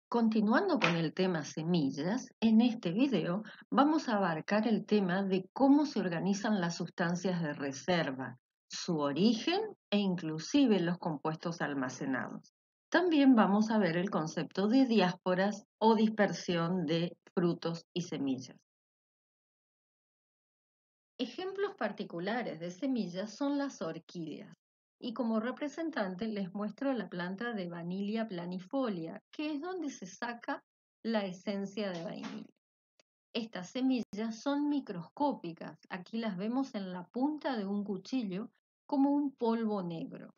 Continuando con el tema semillas, en este video vamos a abarcar el tema de cómo se organizan las sustancias de reserva, su origen e inclusive los compuestos almacenados. También vamos a ver el concepto de diásporas o dispersión de frutos y semillas. Ejemplos particulares de semillas son las orquídeas. Y como representante les muestro la planta de Vanilla planifolia, que es donde se saca la esencia de vainilla. Estas semillas son microscópicas. Aquí las vemos en la punta de un cuchillo como un polvo negro.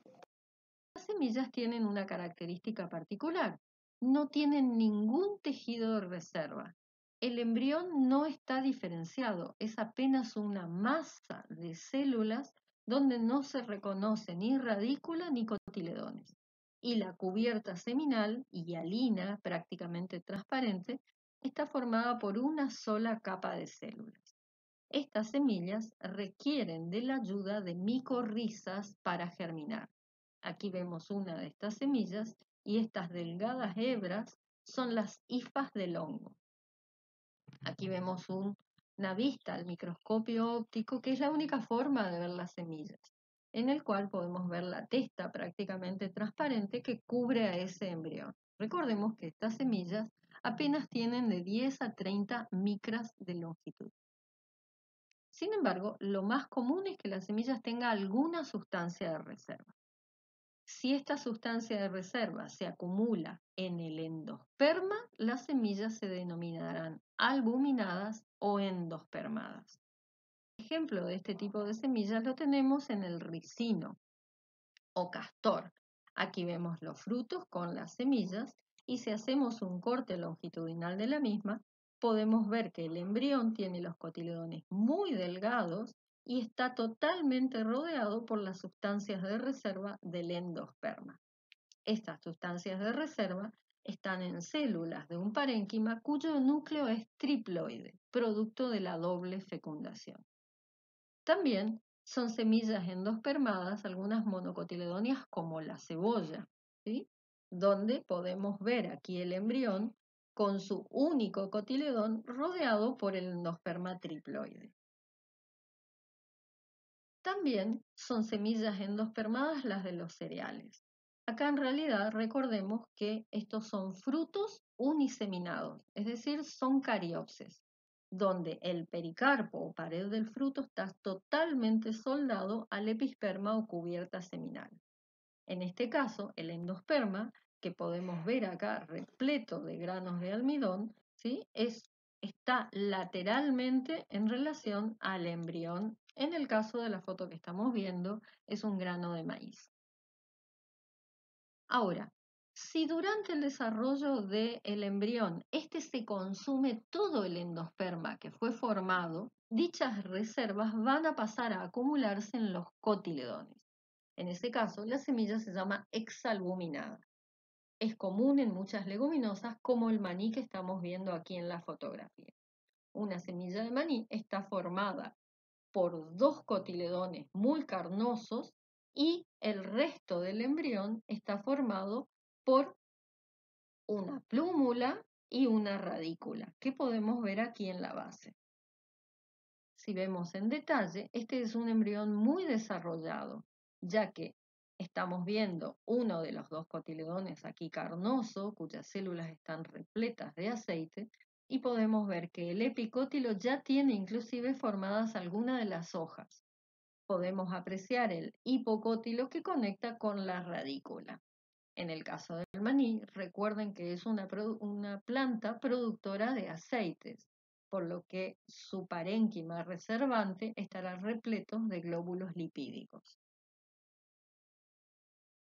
Las semillas tienen una característica particular. No tienen ningún tejido de reserva. El embrión no está diferenciado, es apenas una masa de células donde no se reconoce ni radícula ni cotiledones. Y la cubierta seminal, hialina, prácticamente transparente, está formada por una sola capa de células. Estas semillas requieren de la ayuda de micorrizas para germinar. Aquí vemos una de estas semillas y estas delgadas hebras son las hifas del hongo. Aquí vemos una vista al microscopio óptico, que es la única forma de ver las semillas, en el cual podemos ver la testa prácticamente transparente que cubre a ese embrión. Recordemos que estas semillas apenas tienen de 10 a 30 micras de longitud. Sin embargo, lo más común es que la semilla tenga alguna sustancia de reserva. Si esta sustancia de reserva se acumula en el endosperma, las semillas se denominarán albuminadas o endospermadas. Ejemplo de este tipo de semillas lo tenemos en el ricino o castor. Aquí vemos los frutos con las semillas y si hacemos un corte longitudinal de la misma, podemos ver que el embrión tiene los cotiledones muy delgados y está totalmente rodeado por las sustancias de reserva del endosperma. Estas sustancias de reserva están en células de un parénquima cuyo núcleo es triploide, producto de la doble fecundación. También son semillas endospermadas algunas monocotiledóneas como la cebolla, ¿sí? Donde podemos ver aquí el embrión con su único cotiledón rodeado por el endosperma triploide. También son semillas endospermadas las de los cereales. Acá en realidad recordemos que estos son frutos uniseminados, es decir, son cariopsis, donde el pericarpo o pared del fruto está totalmente soldado al episperma o cubierta seminal. En este caso, el endosperma, que podemos ver acá repleto de granos de almidón, ¿sí? Está lateralmente en relación al embrión. En el caso de la foto que estamos viendo, es un grano de maíz. Ahora, si durante el desarrollo del embrión se consume todo el endosperma que fue formado, dichas reservas van a pasar a acumularse en los cotiledones. En ese caso, la semilla se llama exalbuminada. Es común en muchas leguminosas, como el maní que estamos viendo aquí en la fotografía. Una semilla de maní está formada por dos cotiledones muy carnosos y el resto del embrión está formado por una plúmula y una radícula, que podemos ver aquí en la base. Si vemos en detalle, este es un embrión muy desarrollado, ya que estamos viendo uno de los dos cotiledones aquí carnoso, cuyas células están repletas de aceite, y podemos ver que el epicótilo ya tiene inclusive formadas algunas de las hojas. Podemos apreciar el hipocótilo que conecta con la radícula. En el caso del maní, recuerden que es una planta productora de aceites, por lo que su parénquima reservante estará repleto de glóbulos lipídicos.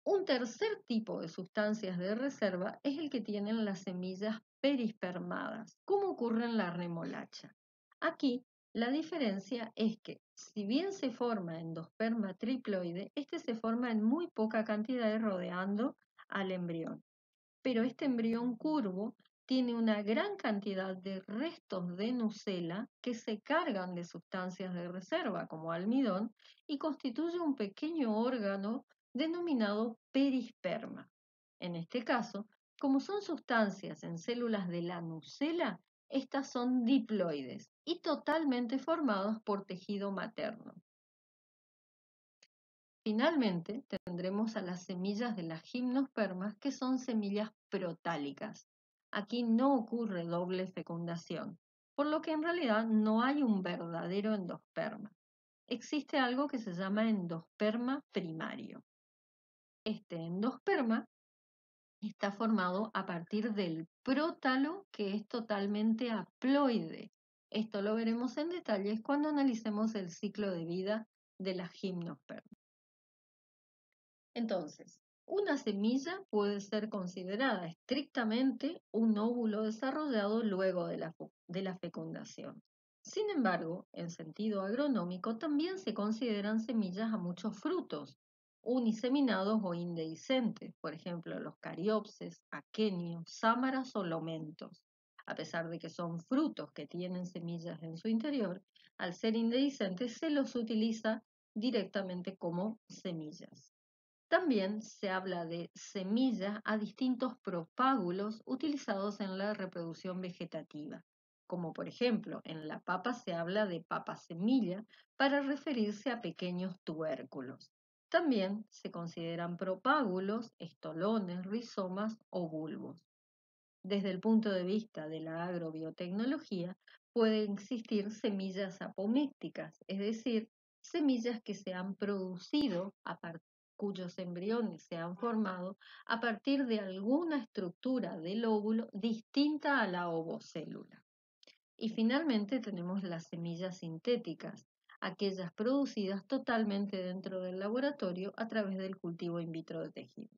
Un tercer tipo de sustancias de reserva es el que tienen las semillas perispermadas, como ocurre en la remolacha. Aquí la diferencia es que, si bien se forma endosperma triploide, este se forma en muy poca cantidad rodeando al embrión. Pero este embrión curvo tiene una gran cantidad de restos de nucela que se cargan de sustancias de reserva, como almidón, y constituye un pequeño órgano denominado perisperma. En este caso, Como son sustancias en células de la nucela, estas son diploides y totalmente formadas por tejido materno. Finalmente, tendremos a las semillas de las gimnospermas, que son semillas protálicas. Aquí no ocurre doble fecundación, por lo que en realidad no hay un verdadero endosperma. Existe algo que se llama endosperma primario. Este endosperma está formado a partir del prótalo, que es totalmente haploide. Esto lo veremos en detalles cuando analicemos el ciclo de vida de las gimnospermas. Entonces, una semilla puede ser considerada estrictamente un óvulo desarrollado luego de la fecundación. Sin embargo, en sentido agronómico, también se consideran semillas a muchos frutos, uniseminados o indehiscentes, por ejemplo, los cariopsis, aquenios, sámaras o lomentos. A pesar de que son frutos que tienen semillas en su interior, al ser indehiscentes se los utiliza directamente como semillas. También se habla de semillas a distintos propágulos utilizados en la reproducción vegetativa, como por ejemplo en la papa se habla de papa semilla para referirse a pequeños tubérculos. También se consideran propágulos, estolones, rizomas o bulbos. Desde el punto de vista de la agrobiotecnología, pueden existir semillas apomícticas, es decir, semillas que se han producido cuyos embriones se han formado a partir de alguna estructura del óvulo distinta a la ovocélula. Y finalmente tenemos las semillas sintéticas, aquellas producidas totalmente dentro del laboratorio a través del cultivo in vitro de tejido.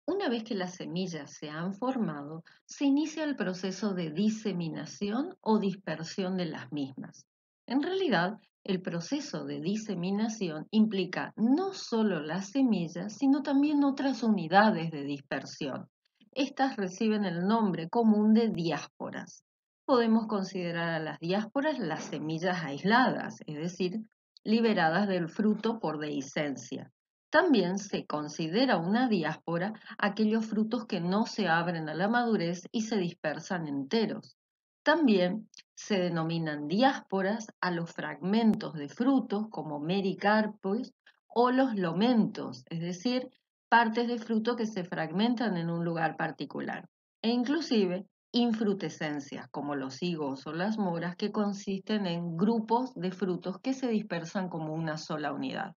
Una vez que las semillas se han formado, se inicia el proceso de diseminación o dispersión de las mismas. En realidad, el proceso de diseminación implica no solo las semillas, sino también otras unidades de dispersión. Estas reciben el nombre común de diásporas. Podemos considerar a las diásporas las semillas aisladas, es decir, liberadas del fruto por dehiscencia. También se considera una diáspora aquellos frutos que no se abren a la madurez y se dispersan enteros. También se denominan diásporas a los fragmentos de frutos como mericarpos o los lomentos, es decir, partes de fruto que se fragmentan en un lugar particular. E inclusive infrutescencias como los higos o las moras, que consisten en grupos de frutos que se dispersan como una sola unidad.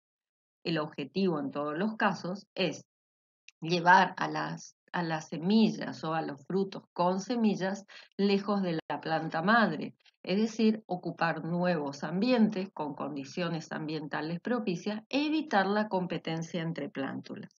El objetivo en todos los casos es llevar a las semillas o a los frutos con semillas lejos de la planta madre, es decir, ocupar nuevos ambientes con condiciones ambientales propicias e evitar la competencia entre plántulas.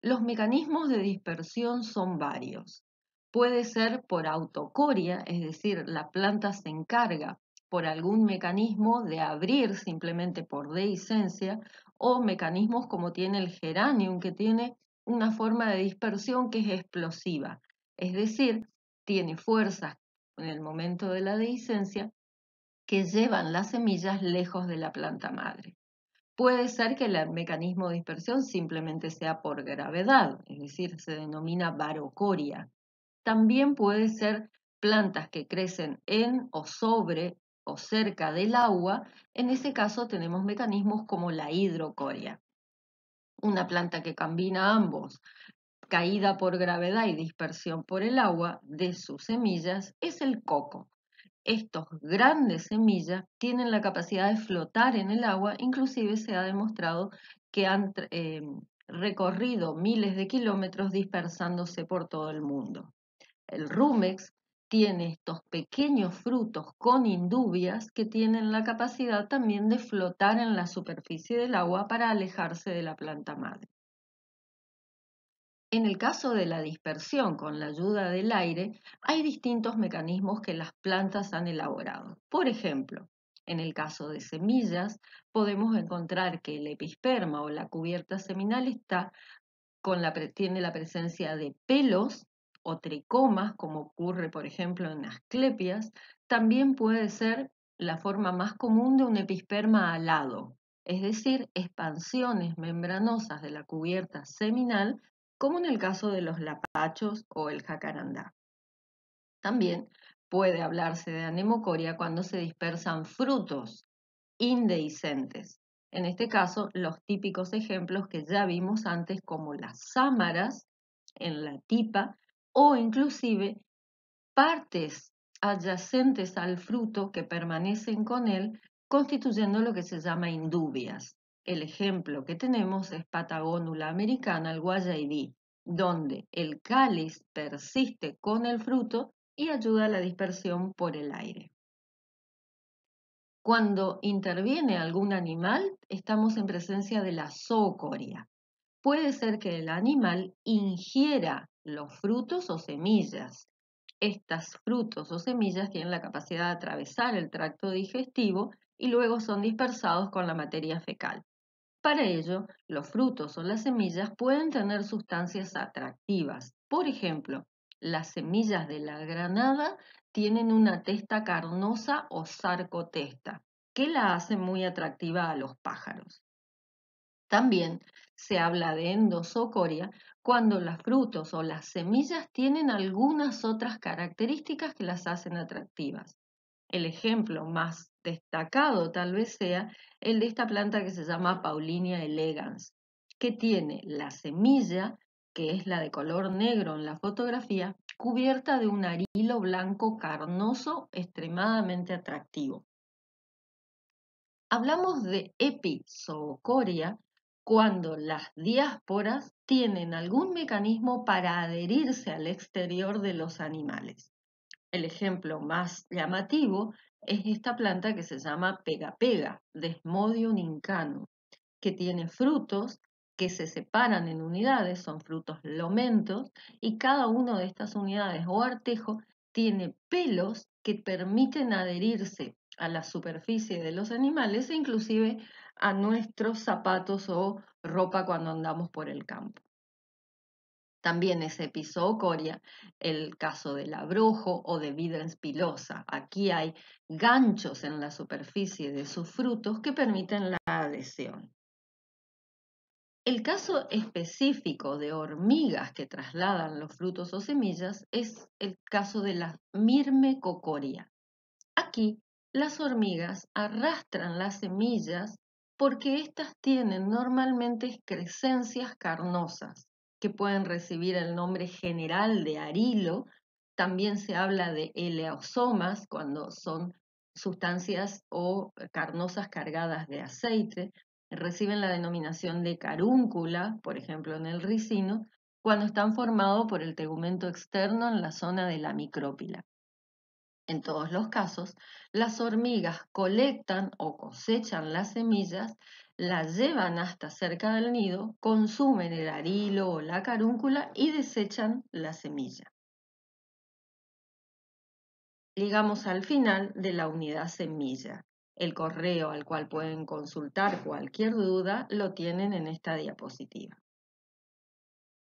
Los mecanismos de dispersión son varios. Puede ser por autocoria, es decir, la planta se encarga por algún mecanismo de abrir simplemente por dehiscencia, o mecanismos como tiene el geranium, que tiene una forma de dispersión que es explosiva, es decir, tiene fuerzas en el momento de la dehiscencia que llevan las semillas lejos de la planta madre. Puede ser que el mecanismo de dispersión simplemente sea por gravedad, es decir, se denomina barocoria. También puede ser plantas que crecen en o sobre o cerca del agua. En ese caso tenemos mecanismos como la hidrocoria. Una planta que combina ambos, caída por gravedad y dispersión por el agua de sus semillas, es el coco. Estos grandes semillas tienen la capacidad de flotar en el agua, inclusive se ha demostrado que han recorrido miles de kilómetros dispersándose por todo el mundo. El rumex tiene estos pequeños frutos con indubias que tienen la capacidad también de flotar en la superficie del agua para alejarse de la planta madre. En el caso de la dispersión con la ayuda del aire, hay distintos mecanismos que las plantas han elaborado. Por ejemplo, en el caso de semillas, podemos encontrar que el episperma o la cubierta seminal tiene la presencia de pelos o tricomas, como ocurre, por ejemplo, en asclepias. También puede ser la forma más común de un episperma alado, es decir, expansiones membranosas de la cubierta seminal como en el caso de los lapachos o el jacarandá. También puede hablarse de anemocoria cuando se dispersan frutos indehiscentes. En este caso, los típicos ejemplos que ya vimos antes, como las sámaras en la tipa o inclusive partes adyacentes al fruto que permanecen con él, constituyendo lo que se llama indubias. El ejemplo que tenemos es Patagonula americana, el guayaibí, donde el cáliz persiste con el fruto y ayuda a la dispersión por el aire. Cuando interviene algún animal, estamos en presencia de la zoocoria. Puede ser que el animal ingiera los frutos o semillas. Estos frutos o semillas tienen la capacidad de atravesar el tracto digestivo y luego son dispersados con la materia fecal. Para ello, los frutos o las semillas pueden tener sustancias atractivas. Por ejemplo, las semillas de la granada tienen una testa carnosa o sarcotesta, que la hace muy atractiva a los pájaros. También se habla de endosocoria cuando los frutos o las semillas tienen algunas otras características que las hacen atractivas. El ejemplo más destacado tal vez sea el de esta planta que se llama Paulinia elegans, que tiene la semilla, que es la de color negro en la fotografía, cubierta de un arilo blanco carnoso extremadamente atractivo. Hablamos de epizoocoria cuando las diásporas tienen algún mecanismo para adherirse al exterior de los animales. El ejemplo más llamativo es esta planta que se llama pega-pega, Desmodium incano, que tiene frutos que se separan en unidades, son frutos lomentos, y cada una de estas unidades o artejos tiene pelos que permiten adherirse a la superficie de los animales e inclusive a nuestros zapatos o ropa cuando andamos por el campo. También es epizoocoria el caso del abrojo o de Videns pilosa. Aquí hay ganchos en la superficie de sus frutos que permiten la adhesión. El caso específico de hormigas que trasladan los frutos o semillas es el caso de la Myrmecocoria. Aquí las hormigas arrastran las semillas porque éstas tienen normalmente excrescencias carnosas que pueden recibir el nombre general de arilo. También se habla de eleosomas cuando son sustancias o carnosas cargadas de aceite. Reciben la denominación de carúncula, por ejemplo en el ricino, cuando están formados por el tegumento externo en la zona de la micrópila. En todos los casos, las hormigas colectan o cosechan las semillas, las llevan hasta cerca del nido, consumen el arilo o la carúncula y desechan la semilla. Llegamos al final de la unidad semilla. El correo al cual pueden consultar cualquier duda lo tienen en esta diapositiva.